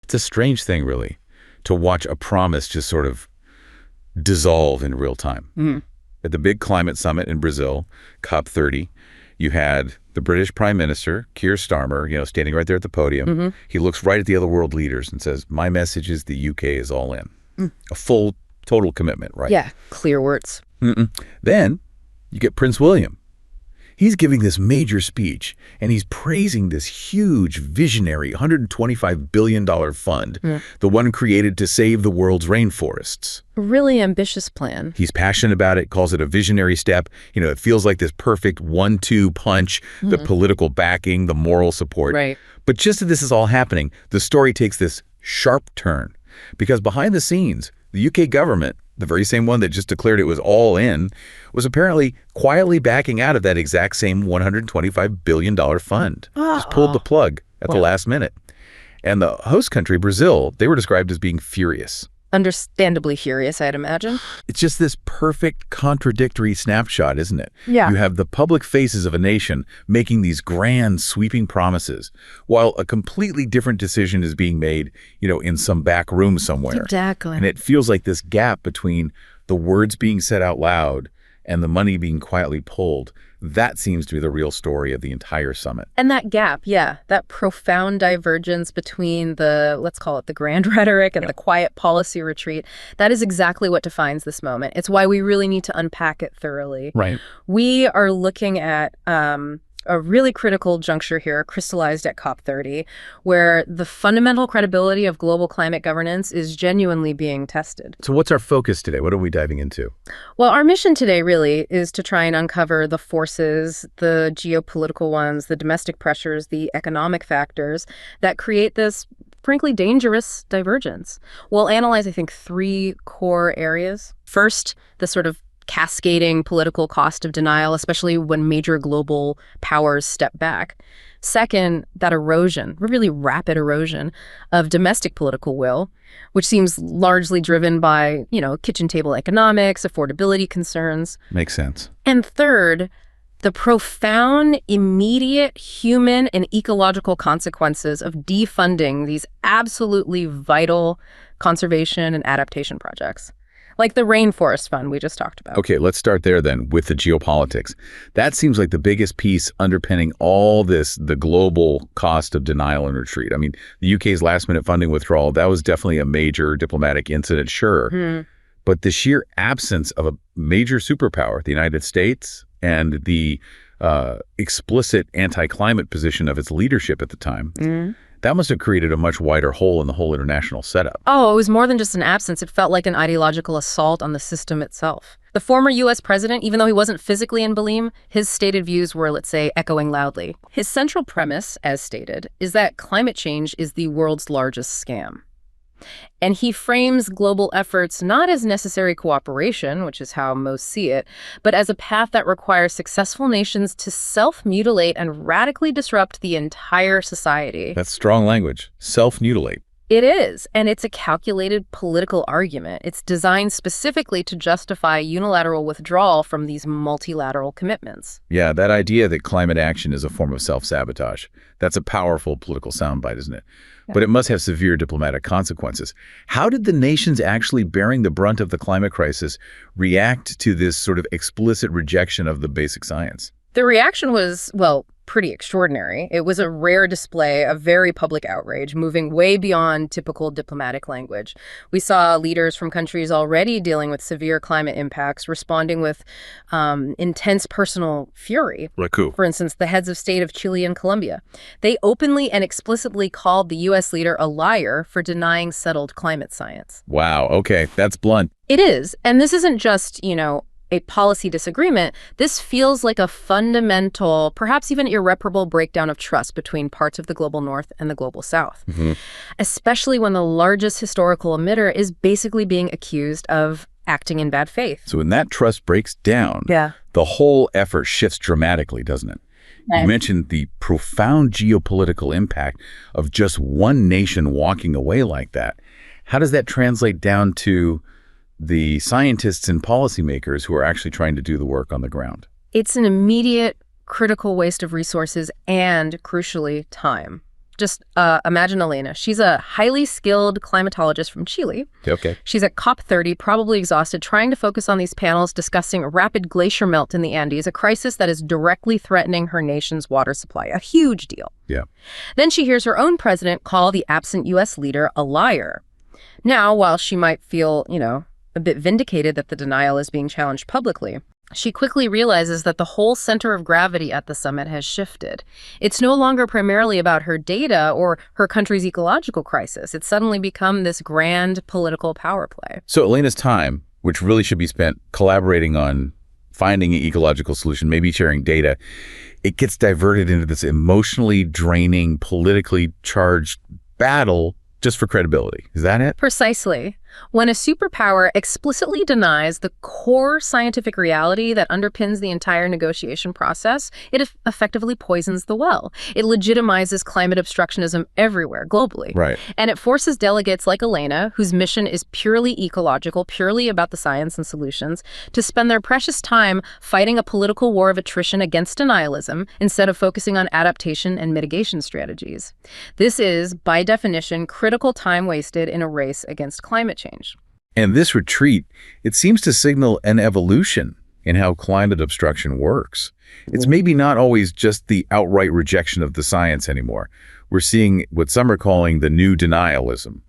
It's a strange thing, really, to watch a promise just sort of dissolve in real time. Mm. At the big climate summit in Brazil, COP30, you had the British Prime Minister, Keir Starmer, standing right there at the podium. Mm-hmm. He looks right at the other world leaders and says, my message is the UK is all in. A full, total commitment, right? Yeah, clear words. Then you get Prince William. He's giving this major speech, and he's praising this huge, visionary $125 billion fund, the one created to save the world's rainforests. A really ambitious plan. He's passionate about it, calls it a visionary step. It feels like this perfect 1-2 punch, the political backing, the moral support. Right. But just as this is all happening, the story takes this sharp turn. Because behind the scenes, the UK government, the very same one that just declared it was all in, was apparently quietly backing out of that exact same $125 billion fund. Just pulled the plug at the last minute. And the host country, Brazil, they were described as being furious. Understandably furious, I'd imagine. It's just this perfect contradictory snapshot, isn't it? Yeah. You have the public faces of a nation making these grand, sweeping promises, while a completely different decision is being made, in some back room somewhere. Exactly. And it feels like this gap between the words being said out loud and the money being quietly pulled, that seems to be the real story of the entire summit. And that gap, that profound divergence between let's call it the grand rhetoric and the quiet policy retreat, that is exactly what defines this moment. It's why we really need to unpack it thoroughly. Right. We are looking at a really critical juncture here crystallized at COP30, where the fundamental credibility of global climate governance is genuinely being tested. So what's our focus today? What are we diving into? Well, our mission today really is to try and uncover the forces, the geopolitical ones, the domestic pressures, the economic factors that create this frankly dangerous divergence. We'll analyze, I think, 3 core areas. First, the sort of cascading political cost of denial, especially when major global powers step back. Second, that erosion, really rapid erosion of domestic political will, which seems largely driven by, kitchen table economics, affordability concerns. Makes sense. And third, the profound, immediate human and ecological consequences of defunding these absolutely vital conservation and adaptation projects. Like the rainforest fund we just talked about. Okay, let's start there then with the geopolitics. That seems like the biggest piece underpinning all this, the global cost of denial and retreat. I mean, the UK's last-minute funding withdrawal, that was definitely a major diplomatic incident, sure. But the sheer absence of a major superpower, the United States, and the explicit anti-climate position of its leadership at the time, that must have created a much wider hole in the whole international setup. Oh, it was more than just an absence. It felt like an ideological assault on the system itself. The former U.S. president, even though he wasn't physically in Belém, his stated views were, let's say, echoing loudly. His central premise, as stated, is that climate change is the world's largest scam. And he frames global efforts not as necessary cooperation, which is how most see it, but as a path that requires successful nations to self-mutilate and radically disrupt the entire society. That's strong language. Self-mutilate. It is, and it's a calculated political argument. It's designed specifically to justify unilateral withdrawal from these multilateral commitments. Yeah, that idea that climate action is a form of self-sabotage, that's a powerful political soundbite, isn't it? Yeah. But it must have severe diplomatic consequences. How did the nations actually bearing the brunt of the climate crisis react to this sort of explicit rejection of the basic science? The reaction was, well, pretty extraordinary. It was a rare display of very public outrage, moving way beyond typical diplomatic language. We saw leaders from countries already dealing with severe climate impacts responding with intense personal fury. Like who? For instance, the heads of state of Chile and Colombia. They openly and explicitly called the U.S. leader a liar for denying settled climate science. Wow, okay, that's blunt. It is. And this isn't just, a policy disagreement. This feels like a fundamental, perhaps even irreparable breakdown of trust between parts of the global north and the global south, especially when the largest historical emitter is basically being accused of acting in bad faith. So when that trust breaks down, the whole effort shifts dramatically, doesn't it? You mentioned the profound geopolitical impact of just one nation walking away like that. How does that translate down to the scientists and policymakers who are actually trying to do the work on the ground? It's an immediate, critical waste of resources and, crucially, time. Just imagine Elena. She's a highly skilled climatologist from Chile. Okay. She's at COP30, probably exhausted, trying to focus on these panels discussing rapid glacier melt in the Andes, a crisis that is directly threatening her nation's water supply. A huge deal. Yeah. Then she hears her own president call the absent U.S. leader a liar. Now, while she might feel, a bit vindicated that the denial is being challenged publicly, she quickly realizes that the whole center of gravity at the summit has shifted. It's no longer primarily about her data or her country's ecological crisis. It's suddenly become this grand political power play. So Elena's time, which really should be spent collaborating on finding an ecological solution, maybe sharing data, it gets diverted into this emotionally draining, politically charged battle just for credibility. Is that it? Precisely. When a superpower explicitly denies the core scientific reality that underpins the entire negotiation process, it effectively poisons the well. It legitimizes climate obstructionism everywhere, globally. Right. And it forces delegates like Elena, whose mission is purely ecological, purely about the science and solutions, to spend their precious time fighting a political war of attrition against denialism instead of focusing on adaptation and mitigation strategies. This is, by definition, critical time wasted in a race against climate change. And this retreat, it seems to signal an evolution in how climate obstruction works. It's maybe not always just the outright rejection of the science anymore. We're seeing what some are calling the new denialism,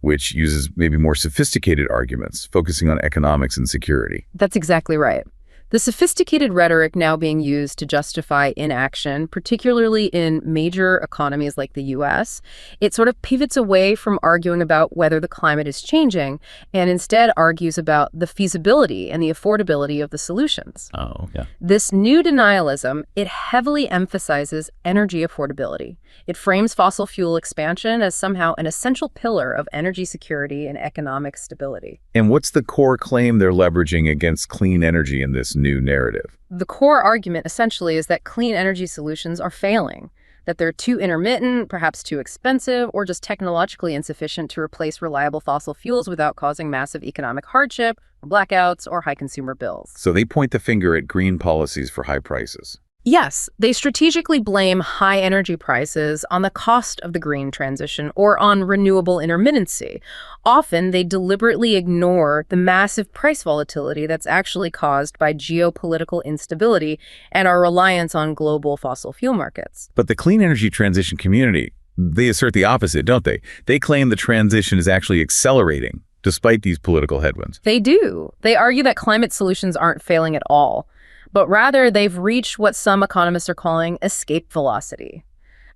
which uses maybe more sophisticated arguments, focusing on economics and security. That's exactly right. The sophisticated rhetoric now being used to justify inaction, particularly in major economies like the U.S., it sort of pivots away from arguing about whether the climate is changing and instead argues about the feasibility and the affordability of the solutions. Oh, yeah. This new denialism, it heavily emphasizes energy affordability. It frames fossil fuel expansion as somehow an essential pillar of energy security and economic stability. And what's the core claim they're leveraging against clean energy in this new narrative? The core argument essentially is that clean energy solutions are failing, that they're too intermittent, perhaps too expensive, or just technologically insufficient to replace reliable fossil fuels without causing massive economic hardship, blackouts, or high consumer bills. So they point the finger at green policies for high prices. Yes, they strategically blame high energy prices on the cost of the green transition or on renewable intermittency. Often, they deliberately ignore the massive price volatility that's actually caused by geopolitical instability and our reliance on global fossil fuel markets. But the clean energy transition community, they assert the opposite, don't they? They claim the transition is actually accelerating despite these political headwinds. They do. They argue that climate solutions aren't failing at all, but rather they've reached what some economists are calling escape velocity.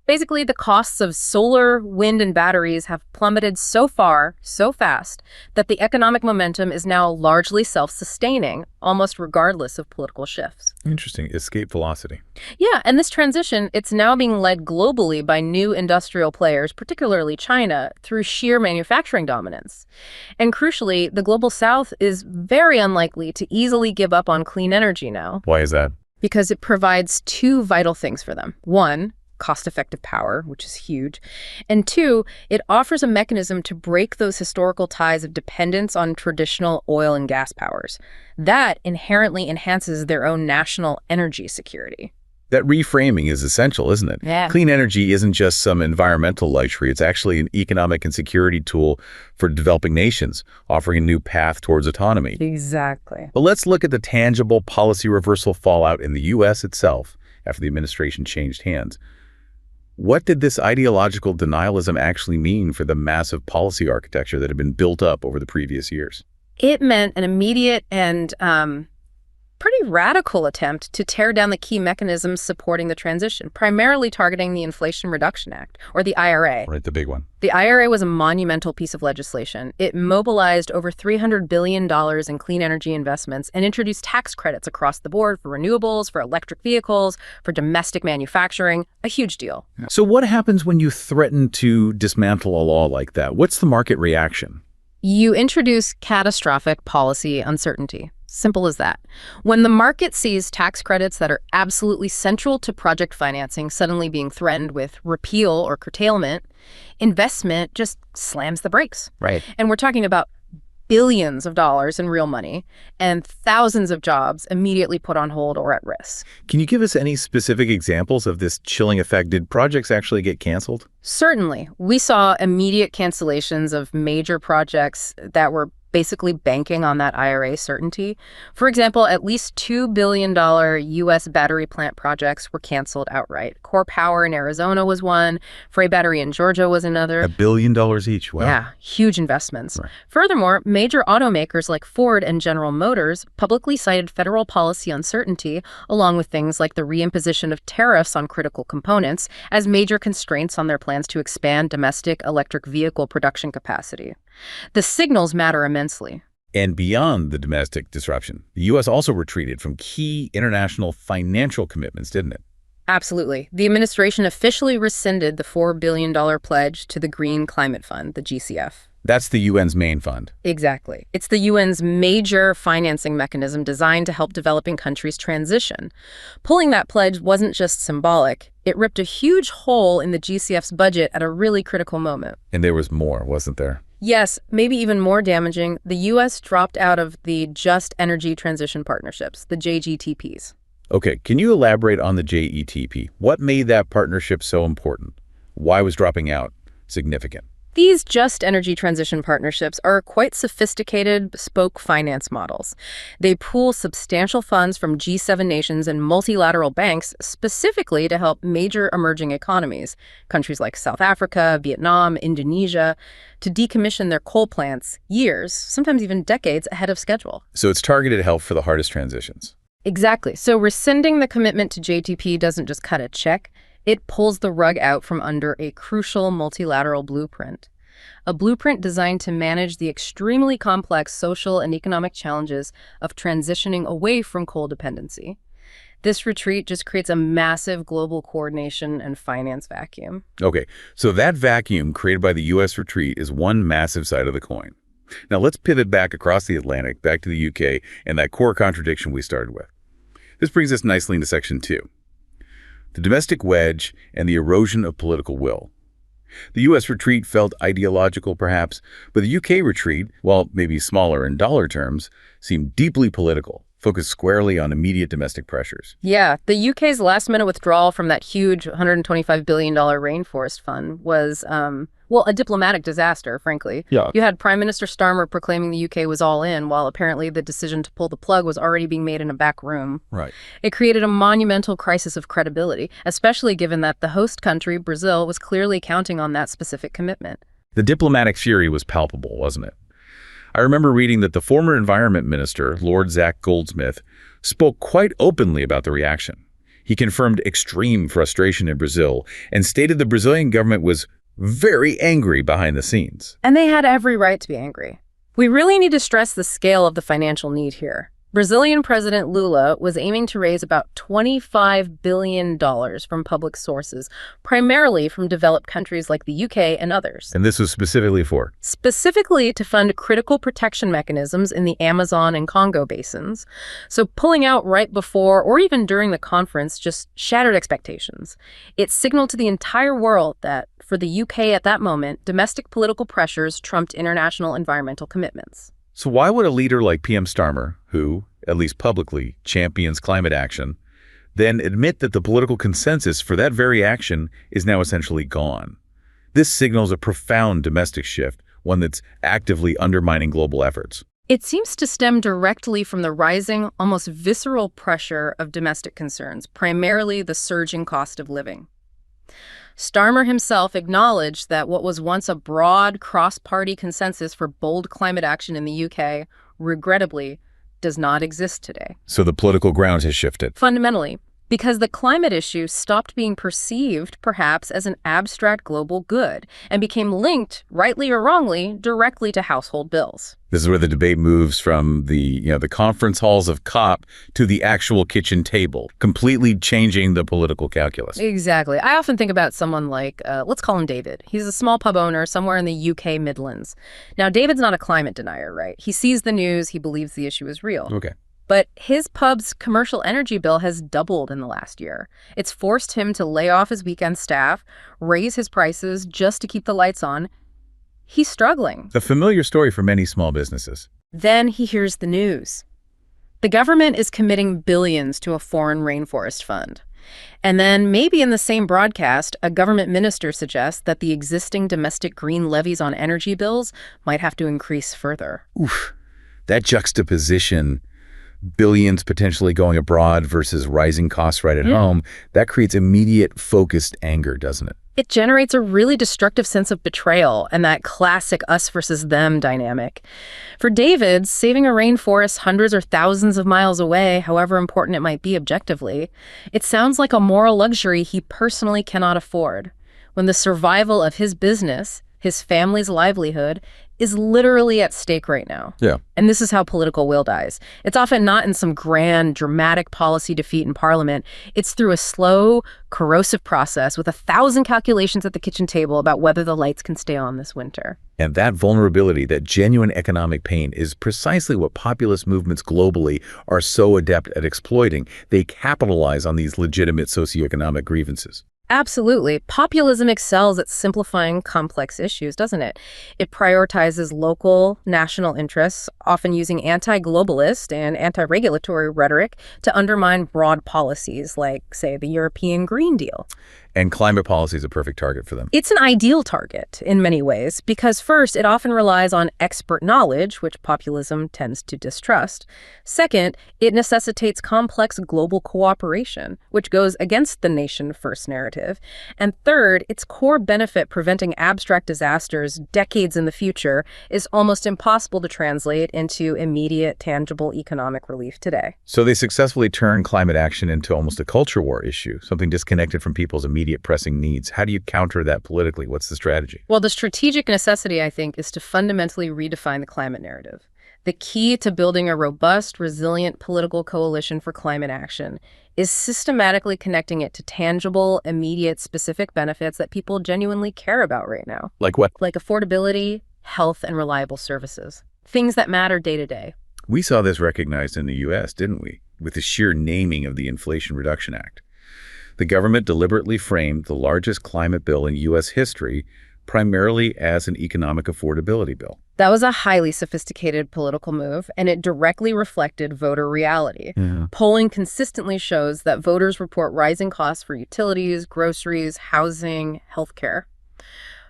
Basically, the costs of solar, wind, and batteries have plummeted so far, so fast, that the economic momentum is now largely self-sustaining, almost regardless of political shifts. Interesting. Escape velocity. Yeah, and this transition, it's now being led globally by new industrial players, particularly China, through sheer manufacturing dominance. And crucially, the Global South is very unlikely to easily give up on clean energy now. Why is that? Because it provides two vital things for them. One, cost-effective power, which is huge. And two, it offers a mechanism to break those historical ties of dependence on traditional oil and gas powers. That inherently enhances their own national energy security. That reframing is essential, isn't it? Yeah. Clean energy isn't just some environmental luxury. It's actually an economic and security tool for developing nations, offering a new path towards autonomy. Exactly. But let's look at the tangible policy reversal fallout in the U.S. itself after the administration changed hands. What did this ideological denialism actually mean for the massive policy architecture that had been built up over the previous years? It meant an immediate and pretty radical attempt to tear down the key mechanisms supporting the transition, primarily targeting the Inflation Reduction Act, or the IRA. Right, the big one. The IRA was a monumental piece of legislation. It mobilized over $300 billion in clean energy investments and introduced tax credits across the board for renewables, for electric vehicles, for domestic manufacturing. A huge deal. So what happens when you threaten to dismantle a law like that? What's the market reaction? You introduce catastrophic policy uncertainty. Simple as that. When the market sees tax credits that are absolutely central to project financing suddenly being threatened with repeal or curtailment, investment just slams the brakes. Right. And we're talking about billions of dollars in real money, and thousands of jobs immediately put on hold or at risk. Can you give us any specific examples of this chilling effect? Did projects actually get canceled? Certainly. We saw immediate cancellations of major projects that were basically banking on that IRA certainty. For example, at least $2 billion U.S. battery plant projects were canceled outright. Core Power in Arizona was one. Frey Battery in Georgia was another. $1 billion each. Wow. Yeah, huge investments. Right. Furthermore, major automakers like Ford and General Motors publicly cited federal policy uncertainty, along with things like the reimposition of tariffs on critical components, as major constraints on their plans to expand domestic electric vehicle production capacity. The signals matter immensely. And beyond the domestic disruption, the U.S. also retreated from key international financial commitments, didn't it? Absolutely. The administration officially rescinded the $4 billion pledge to the Green Climate Fund, the GCF. That's the UN's main fund. Exactly. It's the UN's major financing mechanism designed to help developing countries transition. Pulling that pledge wasn't just symbolic. It ripped a huge hole in the GCF's budget at a really critical moment. And there was more, wasn't there? Yes, maybe even more damaging, the U.S. dropped out of the Just Energy Transition Partnerships, the JGTPs. Okay, can you elaborate on the JETP? What made that partnership so important? Why was dropping out significant? These Just Energy Transition Partnerships are quite sophisticated, bespoke finance models. They pool substantial funds from G7 nations and multilateral banks specifically to help major emerging economies, countries like South Africa, Vietnam, Indonesia, to decommission their coal plants years, sometimes even decades ahead of schedule. So it's targeted help for the hardest transitions. Exactly. So rescinding the commitment to JTP doesn't just cut a check. It pulls the rug out from under a crucial multilateral blueprint. A blueprint designed to manage the extremely complex social and economic challenges of transitioning away from coal dependency. This retreat just creates a massive global coordination and finance vacuum. Okay, so that vacuum created by the U.S. retreat is one massive side of the coin. Now let's pivot back across the Atlantic, back to the UK, and that core contradiction we started with. This brings us nicely into Section 2. The domestic wedge and the erosion of political will. The U.S. retreat felt ideological, perhaps, but the U.K. retreat, while maybe smaller in dollar terms, seemed deeply political, focused squarely on immediate domestic pressures. Yeah, the UK's last-minute withdrawal from that huge $125 billion rainforest fund was, a diplomatic disaster, frankly. Yeah. You had Prime Minister Starmer proclaiming the UK was all in, while apparently the decision to pull the plug was already being made in a back room. Right. It created a monumental crisis of credibility, especially given that the host country, Brazil, was clearly counting on that specific commitment. The diplomatic fury was palpable, wasn't it? I remember reading that the former Environment Minister, Lord Zach Goldsmith, spoke quite openly about the reaction. He confirmed extreme frustration in Brazil and stated the Brazilian government was very angry behind the scenes. And they had every right to be angry. We really need to stress the scale of the financial need here. Brazilian President Lula was aiming to raise about $25 billion from public sources, primarily from developed countries like the UK and others. And this was specifically for? Specifically to fund critical protection mechanisms in the Amazon and Congo basins. So pulling out right before or even during the conference just shattered expectations. It signaled to the entire world that, for the UK at that moment, domestic political pressures trumped international environmental commitments. So why would a leader like PM Starmer, who, at least publicly, champions climate action, then admit that the political consensus for that very action is now essentially gone? This signals a profound domestic shift, one that's actively undermining global efforts. It seems to stem directly from the rising, almost visceral pressure of domestic concerns, primarily the surging cost of living. Starmer himself acknowledged that what was once a broad cross-party consensus for bold climate action in the UK, regrettably, does not exist today. So the political ground has shifted. Fundamentally, because the climate issue stopped being perceived, perhaps, as an abstract global good and became linked, rightly or wrongly, directly to household bills. This is where the debate moves from the conference halls of COP to the actual kitchen table, completely changing the political calculus. Exactly. I often think about someone like, let's call him David. He's a small pub owner somewhere in the UK Midlands. Now, David's not a climate denier, right? He sees the news. He believes the issue is real. Okay. But his pub's commercial energy bill has doubled in the last year. It's forced him to lay off his weekend staff, raise his prices just to keep the lights on. He's struggling. A familiar story for many small businesses. Then he hears the news. The government is committing billions to a foreign rainforest fund. And then maybe in the same broadcast, a government minister suggests that the existing domestic green levies on energy bills might have to increase further. Oof. That juxtaposition, billions potentially going abroad versus rising costs right at home, that creates immediate focused anger, doesn't it? It generates a really destructive sense of betrayal and that classic us versus them dynamic. For David, saving a rainforest hundreds or thousands of miles away, however important it might be objectively, it sounds like a moral luxury he personally cannot afford, when the survival of his business, his family's livelihood, is literally at stake right now. Yeah. And this is how political will dies. It's often not in some grand, dramatic policy defeat in Parliament. It's through a slow, corrosive process with 1,000 calculations at the kitchen table about whether the lights can stay on this winter. And that vulnerability, that genuine economic pain, is precisely what populist movements globally are so adept at exploiting. They capitalize on these legitimate socioeconomic grievances. Absolutely. Populism excels at simplifying complex issues, doesn't it? It prioritizes local, national interests, often using anti-globalist and anti-regulatory rhetoric to undermine broad policies like, say, the European Green Deal. And climate policy is a perfect target for them. It's an ideal target in many ways because, first, it often relies on expert knowledge, which populism tends to distrust. Second, it necessitates complex global cooperation, which goes against the nation-first narrative. And third, its core benefit, preventing abstract disasters decades in the future, is almost impossible to translate into immediate, tangible economic relief today. So they successfully turn climate action into almost a culture war issue, something disconnected from people's immediate pressing needs. How do you counter that politically? What's the strategy? Well, the strategic necessity, I think, is to fundamentally redefine the climate narrative. The key to building a robust, resilient political coalition for climate action is systematically connecting it to tangible, immediate, specific benefits that people genuinely care about right now. Like what? Like affordability, health, and reliable services. Things that matter day to day. We saw this recognized in the U.S., didn't we? With the sheer naming of the Inflation Reduction Act. The government deliberately framed the largest climate bill in U.S. history primarily as an economic affordability bill. That was a highly sophisticated political move, and it directly reflected voter reality. Yeah. Polling consistently shows that voters report rising costs for utilities, groceries, housing, healthcare.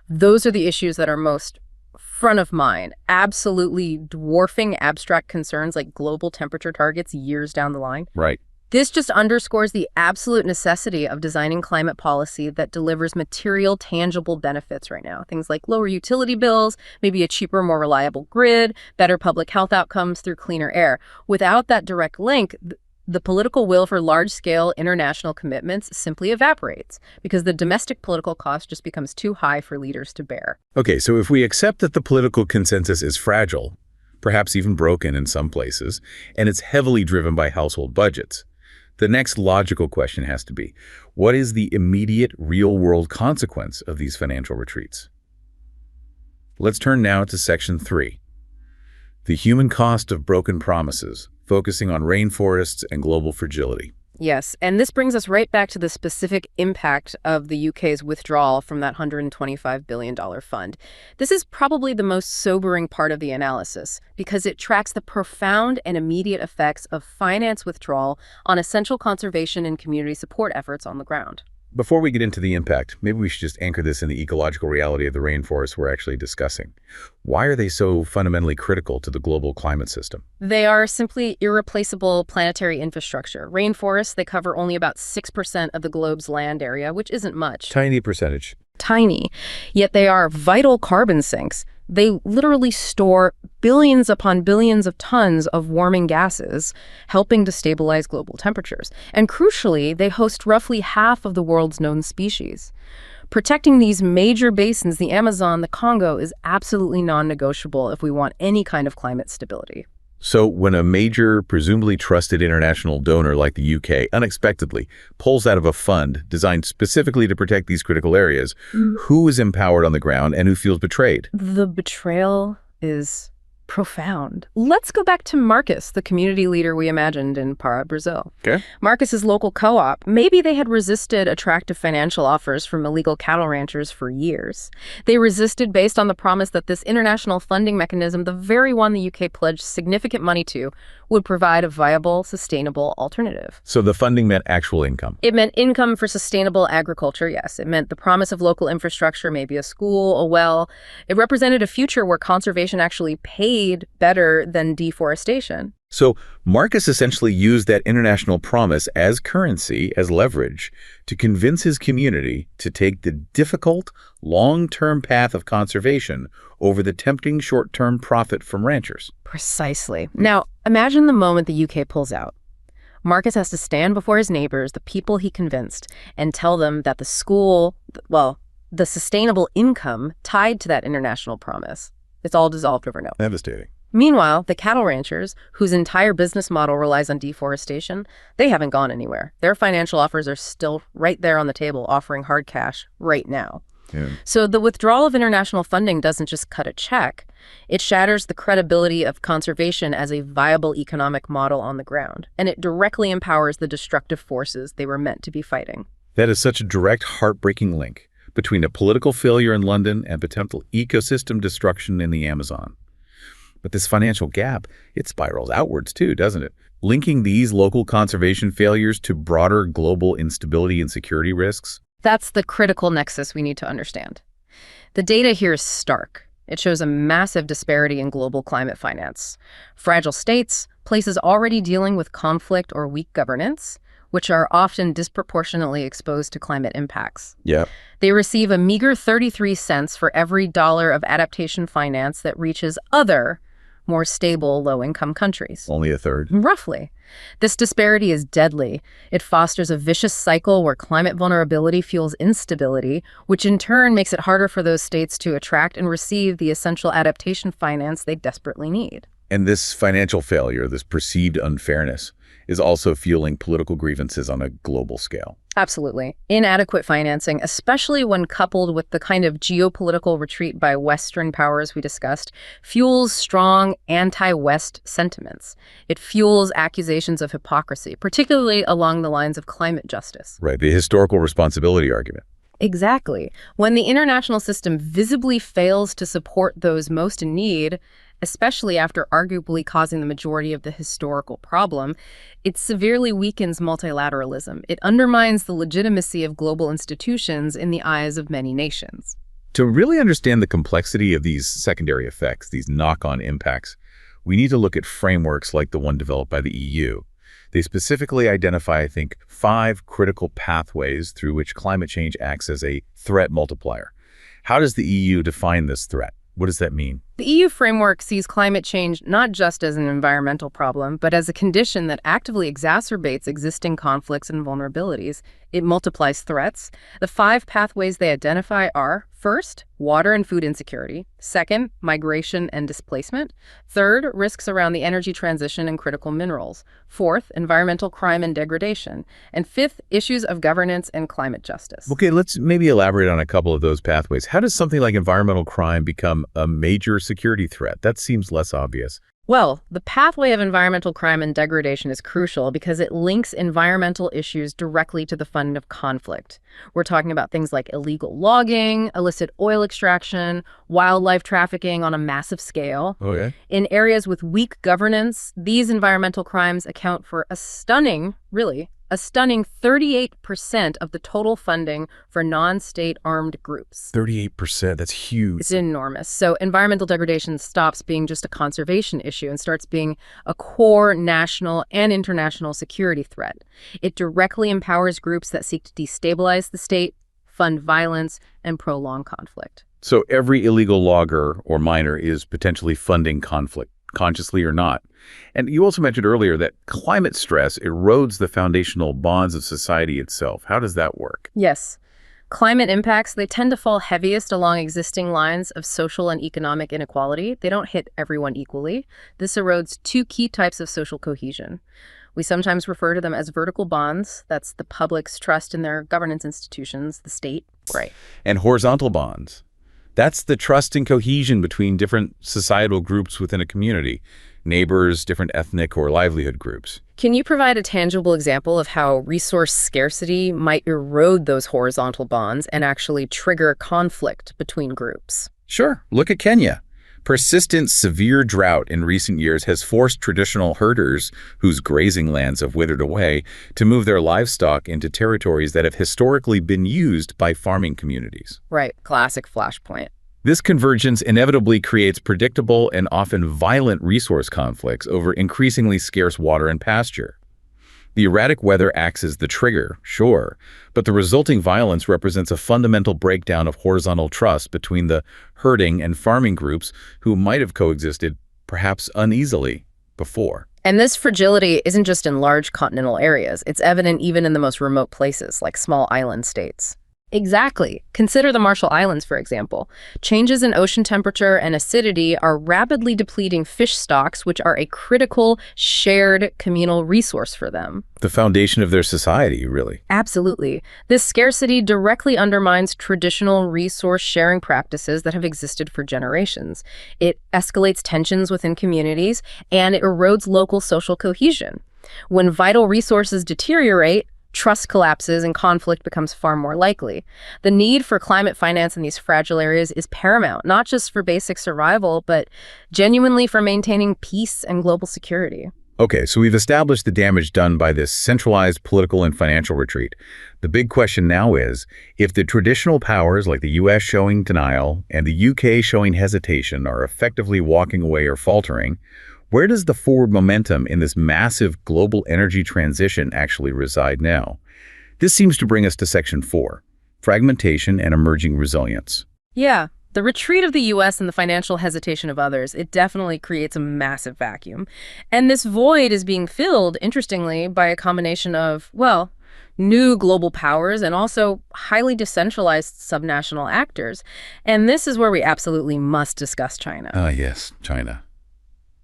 Those are the issues that are most front of mind, absolutely dwarfing abstract concerns like global temperature targets years down the line. Right. This just underscores the absolute necessity of designing climate policy that delivers material, tangible benefits right now. Things like lower utility bills, maybe a cheaper, more reliable grid, better public health outcomes through cleaner air. Without that direct link, the political will for large-scale international commitments simply evaporates because the domestic political cost just becomes too high for leaders to bear. Okay, so if we accept that the political consensus is fragile, perhaps even broken in some places, and it's heavily driven by household budgets, the next logical question has to be, what is the immediate real-world consequence of these financial retreats? Let's turn now to Section 3, the human cost of broken promises, focusing on rainforests and global fragility. Yes, and this brings us right back to the specific impact of the UK's withdrawal from that $125 billion fund. This is probably the most sobering part of the analysis because it tracks the profound and immediate effects of finance withdrawal on essential conservation and community support efforts on the ground. Before we get into the impact, maybe we should just anchor this in the ecological reality of the rainforests we're actually discussing. Why are they so fundamentally critical to the global climate system? They are simply irreplaceable planetary infrastructure. Rainforests, they cover only about 6% of the globe's land area, which isn't much. Tiny percentage. Tiny. Yet they are vital carbon sinks. They literally store billions upon billions of tons of warming gases, helping to stabilize global temperatures. And crucially, they host roughly half of the world's known species. Protecting these major basins, the Amazon, the Congo, is absolutely non-negotiable if we want any kind of climate stability. So when a major, presumably trusted international donor like the UK unexpectedly pulls out of a fund designed specifically to protect these critical areas, who is empowered on the ground and who feels betrayed? The betrayal is Profound. Let's go back to Marcus, the community leader we imagined in Para, Brazil. Okay. Marcus's local co-op, maybe they had resisted attractive financial offers from illegal cattle ranchers for years. They resisted based on the promise that this international funding mechanism, the very one the UK pledged significant money to, would provide a viable, sustainable alternative. So the funding meant actual income. It meant income for sustainable agriculture, yes. It meant the promise of local infrastructure, maybe a school, a well. It represented a future where conservation actually paid better than deforestation. So Marcus essentially used that international promise as currency, as leverage, to convince his community to take the difficult, long-term path of conservation over the tempting short-term profit from ranchers. Precisely. Now, imagine the moment the UK pulls out. Marcus has to stand before his neighbors, the people he convinced, and tell them that the school, well, the sustainable income tied to that international promise, it's all dissolved overnight. Devastating. Meanwhile, the cattle ranchers, whose entire business model relies on deforestation, they haven't gone anywhere. Their financial offers are still right there on the table, offering hard cash right now. Yeah. So the withdrawal of international funding doesn't just cut a check. It shatters the credibility of conservation as a viable economic model on the ground, and it directly empowers the destructive forces they were meant to be fighting. That is such a direct, heartbreaking link between a political failure in London and potential ecosystem destruction in the Amazon. But this financial gap, it spirals outwards too, doesn't it? Linking these local conservation failures to broader global instability and security risks. That's the critical nexus we need to understand. The data here is stark. It shows a massive disparity in global climate finance. Fragile states, places already dealing with conflict or weak governance, which are often disproportionately exposed to climate impacts. Yeah. They receive a meager 33 cents for every dollar of adaptation finance that reaches other, more stable, low-income countries. Only a third. Roughly. This disparity is deadly. It fosters a vicious cycle where climate vulnerability fuels instability, which in turn makes it harder for those states to attract and receive the essential adaptation finance they desperately need. And this financial failure, this perceived unfairness, is also fueling political grievances on a global scale. Absolutely. Inadequate financing, especially when coupled with the kind of geopolitical retreat by Western powers we discussed, fuels strong anti-West sentiments. It fuels accusations of hypocrisy, particularly along the lines of climate justice. Right, the historical responsibility argument. Exactly. When the international system visibly fails to support those most in need, especially after arguably causing the majority of the historical problem, it severely weakens multilateralism. It undermines the legitimacy of global institutions in the eyes of many nations. To really understand the complexity of these secondary effects, these knock-on impacts, we need to look at frameworks like the one developed by the EU. They specifically identify, I think, 5 critical pathways through which climate change acts as a threat multiplier. How does the EU define this threat? What does that mean? The EU framework sees climate change not just as an environmental problem, but as a condition that actively exacerbates existing conflicts and vulnerabilities. It multiplies threats. The 5 pathways they identify are, first, water and food insecurity. Second, migration and displacement. Third, risks around the energy transition and critical minerals. Fourth, environmental crime and degradation. And fifth, issues of governance and climate justice. Okay, let's maybe elaborate on a couple of those pathways. How does something like environmental crime become a major security threat? That seems less obvious. Well, the pathway of environmental crime and degradation is crucial because it links environmental issues directly to the funding of conflict. We're talking about things like illegal logging, illicit oil extraction, wildlife trafficking on a massive scale. Okay. In areas with weak governance, these environmental crimes account for a stunning 38% of the total funding for non-state armed groups. 38%, that's huge. It's enormous. So environmental degradation stops being just a conservation issue and starts being a core national and international security threat. It directly empowers groups that seek to destabilize the state, fund violence, and prolong conflict. So every illegal logger or miner is potentially funding conflict, consciously or not. And you also mentioned earlier that climate stress erodes the foundational bonds of society itself. How does that work? Yes. Climate impacts, they tend to fall heaviest along existing lines of social and economic inequality. They don't hit everyone equally. This erodes 2 key types of social cohesion. We sometimes refer to them as vertical bonds. That's the public's trust in their governance institutions, the state. Right. And horizontal bonds. That's the trust and cohesion between different societal groups within a community, neighbors, different ethnic or livelihood groups. Can you provide a tangible example of how resource scarcity might erode those horizontal bonds and actually trigger conflict between groups? Sure, look at Kenya. Persistent severe drought in recent years has forced traditional herders, whose grazing lands have withered away, to move their livestock into territories that have historically been used by farming communities. Right, classic flashpoint. This convergence inevitably creates predictable and often violent resource conflicts over increasingly scarce water and pasture. The erratic weather acts as the trigger, sure, but the resulting violence represents a fundamental breakdown of horizontal trust between the herding and farming groups who might have coexisted, perhaps uneasily, before. And this fragility isn't just in large continental areas. It's evident even in the most remote places, like small island states. Exactly. Consider the Marshall Islands, for example. Changes in ocean temperature and acidity are rapidly depleting fish stocks, which are a critical, shared communal resource for them. The foundation of their society, really. Absolutely. This scarcity directly undermines traditional resource-sharing practices that have existed for generations. It escalates tensions within communities, and it erodes local social cohesion. When vital resources deteriorate, trust collapses and conflict becomes far more likely. The need for climate finance in these fragile areas is paramount, not just for basic survival, but genuinely for maintaining peace and global security. Okay, so we've established the damage done by this centralized political and financial retreat. The big question now is, if the traditional powers like the US showing denial and the UK showing hesitation are effectively walking away or faltering, where does the forward momentum in this massive global energy transition actually reside now? This seems to bring us to Section 4, fragmentation and emerging resilience. Yeah, the retreat of the U.S. and the financial hesitation of others, it definitely creates a massive vacuum. And this void is being filled, interestingly, by a combination of, well, new global powers and also highly decentralized subnational actors. And this is where we absolutely must discuss China. Yes, China.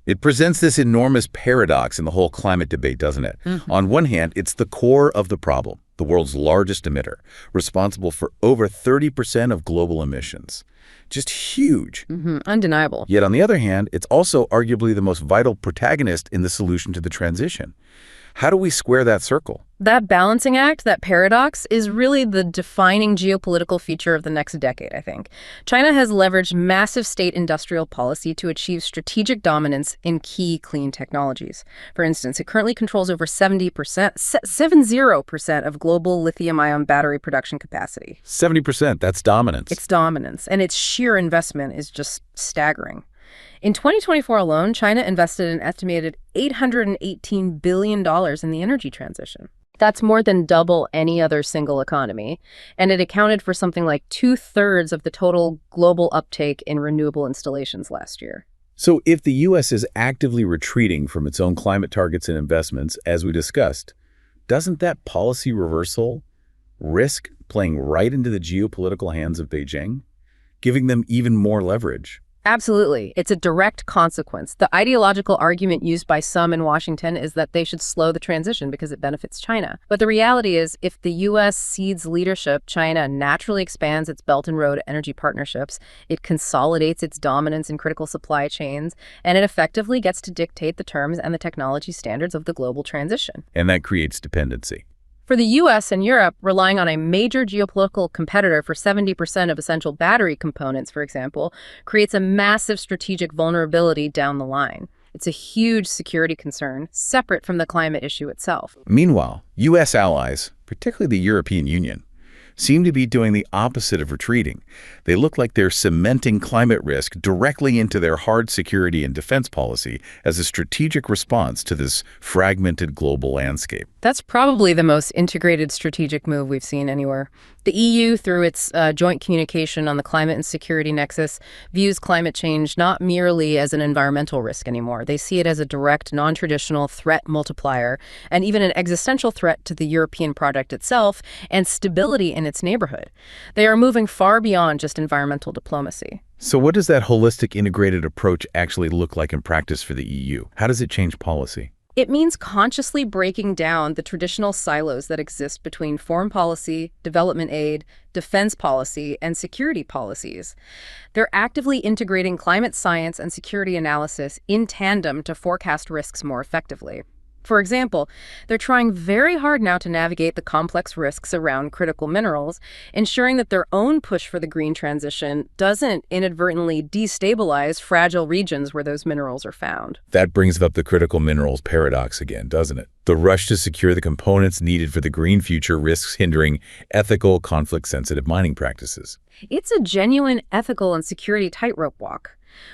It presents this enormous paradox in the whole climate debate, doesn't it? On one hand, it's the core of the problem, the world's largest emitter, responsible for over 30% of global emissions. Just huge. Undeniable. Yet on the other hand, it's also arguably the most vital protagonist in the solution to the transition. How do we square that circle? That balancing act, that paradox, is really the defining geopolitical feature of the next decade, I think. China has leveraged massive state industrial policy to achieve strategic dominance in key clean technologies. For instance, it currently controls over 70% of global lithium-ion battery production capacity. 70%, that's dominance. It's dominance, and its sheer investment is just staggering. In 2024 alone, China invested an estimated $818 billion in the energy transition. That's more than double any other single economy, and it accounted for something like 2/3 of the total global uptake in renewable installations last year. So if the U.S. is actively retreating from its own climate targets and investments, as we discussed, doesn't that policy reversal risk playing right into the geopolitical hands of Beijing, giving them even more leverage? Absolutely. It's a direct consequence. The ideological argument used by some in Washington is that they should slow the transition because it benefits China. But the reality is, if the U.S. cedes leadership, China naturally expands its Belt and Road energy partnerships, it consolidates its dominance in critical supply chains, and it effectively gets to dictate the terms and the technology standards of the global transition. And that creates dependency. For the U.S. and Europe, relying on a major geopolitical competitor for 70% of essential battery components, for example, creates a massive strategic vulnerability down the line. It's a huge security concern, separate from the climate issue itself. Meanwhile, U.S. allies, particularly the European Union, seem to be doing the opposite of retreating. They look like they're cementing climate risk directly into their hard security and defense policy as a strategic response to this fragmented global landscape. That's probably the most integrated strategic move we've seen anywhere. The EU, through its joint communication on the climate and security nexus, views climate change not merely as an environmental risk anymore. They see it as a direct, non-traditional threat multiplier and even an existential threat to the European project itself and stability in its neighborhood. They are moving far beyond just environmental diplomacy. So what does that holistic integrated approach actually look like in practice for the EU? How does it change policy? It means consciously breaking down the traditional silos that exist between foreign policy, development aid, defense policy, and security policies. They're actively integrating climate science and security analysis in tandem to forecast risks more effectively. For example, they're trying very hard now to navigate the complex risks around critical minerals, ensuring that their own push for the green transition doesn't inadvertently destabilize fragile regions where those minerals are found. That brings up the critical minerals paradox again, doesn't it? The rush to secure the components needed for the green future risks hindering ethical, conflict-sensitive mining practices. It's a genuine ethical and security tightrope walk.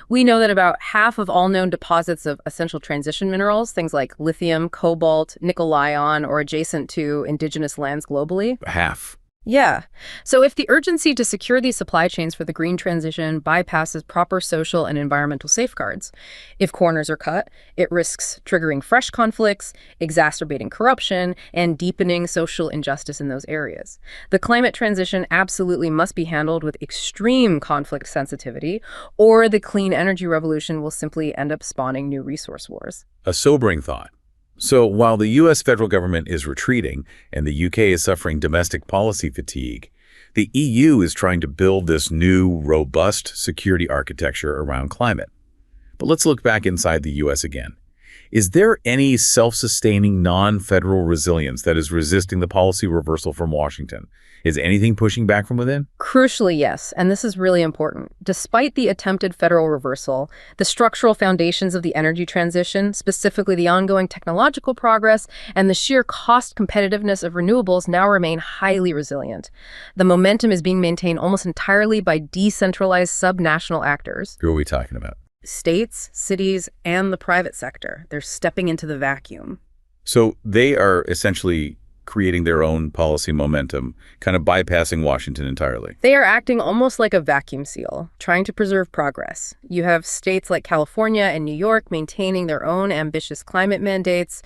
We know that about half of all known deposits of essential transition minerals, things like lithium, cobalt, nickel-ion, or adjacent to indigenous lands globally. Half. Yeah. So if the urgency to secure these supply chains for the green transition bypasses proper social and environmental safeguards, if corners are cut, it risks triggering fresh conflicts, exacerbating corruption, and deepening social injustice in those areas. The climate transition absolutely must be handled with extreme conflict sensitivity, or the clean energy revolution will simply end up spawning new resource wars. A sobering thought. So while the U.S. federal government is retreating and the U.K. is suffering domestic policy fatigue, the EU is trying to build this new, robust security architecture around climate. But let's look back inside the U.S. again. Is there any self-sustaining non-federal resilience that is resisting the policy reversal from Washington? Is anything pushing back from within? Crucially, yes, and this is really important. Despite the attempted federal reversal, the structural foundations of the energy transition, specifically the ongoing technological progress and the sheer cost competitiveness of renewables, now remain highly resilient. The momentum is being maintained almost entirely by decentralized subnational actors. Who are we talking about? States, cities, and the private sector. They're stepping into the vacuum. So they are essentially creating their own policy momentum, kind of bypassing Washington entirely. They are acting almost like a vacuum seal, trying to preserve progress. You have states like California and New York maintaining their own ambitious climate mandates,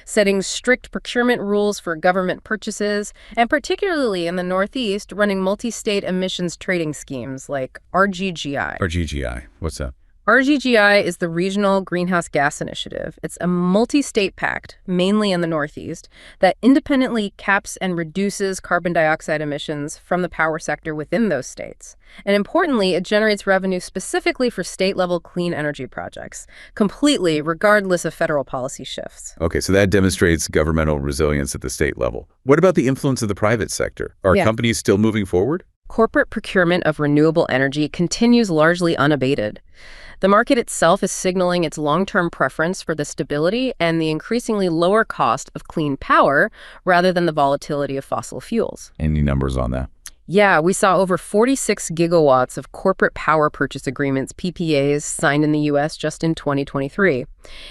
setting strict procurement rules for government purchases, and particularly in the Northeast, running multi-state emissions trading schemes like RGGI. RGGI, what's that? RGGI is the Regional Greenhouse Gas Initiative. It's a multi-state pact, mainly in the Northeast, that independently caps and reduces carbon dioxide emissions from the power sector within those states. And importantly, it generates revenue specifically for state-level clean energy projects, completely regardless of federal policy shifts. Okay, so that demonstrates governmental resilience at the state level. What about the influence of the private sector? Are companies still moving forward? Corporate procurement of renewable energy continues largely unabated. The market itself is signaling its long-term preference for the stability and the increasingly lower cost of clean power rather than the volatility of fossil fuels. Any numbers on that? Yeah, we saw over 46 gigawatts of corporate power purchase agreements, PPAs, signed in the U.S. just in 2023.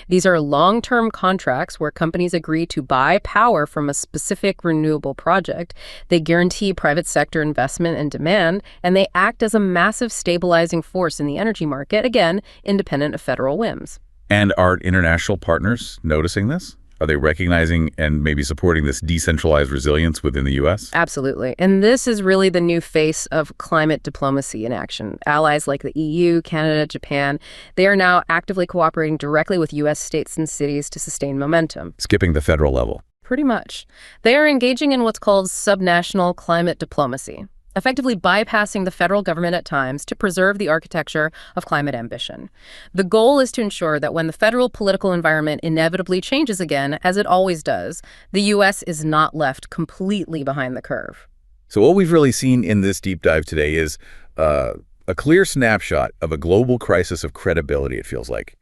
These are long-term contracts where companies agree to buy power from a specific renewable project. They guarantee private sector investment and demand, and they act as a massive stabilizing force in the energy market, again, independent of federal whims. And are international partners noticing this? Are they recognizing and maybe supporting this decentralized resilience within the U.S.? Absolutely. And this is really the new face of climate diplomacy in action. Allies like the EU, Canada, Japan, they are now actively cooperating directly with U.S. states and cities to sustain momentum. Skipping the federal level. Pretty much. They are engaging in what's called subnational climate diplomacy, effectively bypassing the federal government at times to preserve the architecture of climate ambition. The goal is to ensure that when the federal political environment inevitably changes again, as it always does, the U.S. is not left completely behind the curve. So what we've really seen in this deep dive today is a clear snapshot of a global crisis of credibility, it feels like.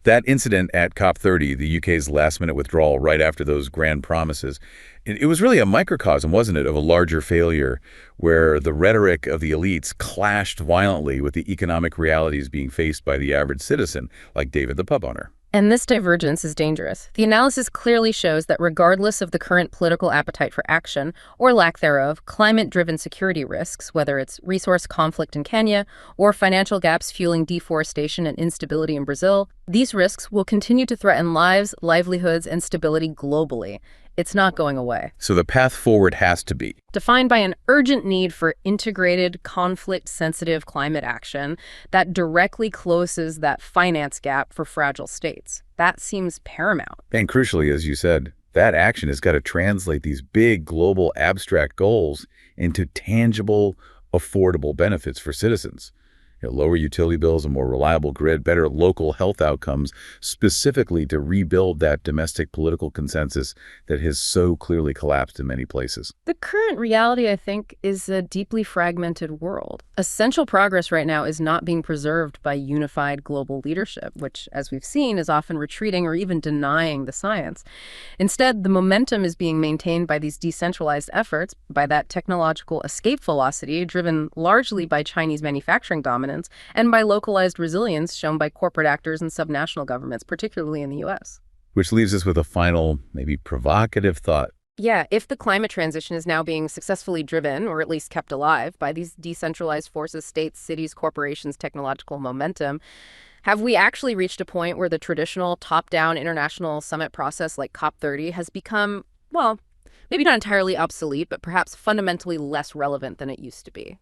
That incident at COP30, the UK's last-minute withdrawal right after those grand promises, it was really a microcosm, wasn't it, of a larger failure where the rhetoric of the elites clashed violently with the economic realities being faced by the average citizen, like David the pub owner. And this divergence is dangerous. The analysis clearly shows that regardless of the current political appetite for action, or lack thereof, climate-driven security risks, whether it's resource conflict in Kenya or financial gaps fueling deforestation and instability in Brazil, these risks will continue to threaten lives, livelihoods, and stability globally. It's not going away. So the path forward has to be Defined by an urgent need for integrated, conflict-sensitive climate action that directly closes that finance gap for fragile states. That seems paramount. And crucially, as you said, that action has got to translate these big global abstract goals into tangible, affordable benefits for citizens. Lower utility bills, a more reliable grid, better local health outcomes, specifically to rebuild that domestic political consensus that has so clearly collapsed in many places. The current reality, I think, is a deeply fragmented world. Essential progress right now is not being preserved by unified global leadership, which, as we've seen, is often retreating or even denying the science. Instead, the momentum is being maintained by these decentralized efforts, by that technological escape velocity driven largely by Chinese manufacturing dominance, and by localized resilience shown by corporate actors and subnational governments, particularly in the U.S. Which leaves us with a final, maybe provocative thought. Yeah, if the climate transition is now being successfully driven, or at least kept alive, by these decentralized forces, states, cities, corporations, technological momentum, have we actually reached a point where the traditional top-down international summit process like COP30 has become, well, maybe not entirely obsolete, but perhaps fundamentally less relevant than it used to be?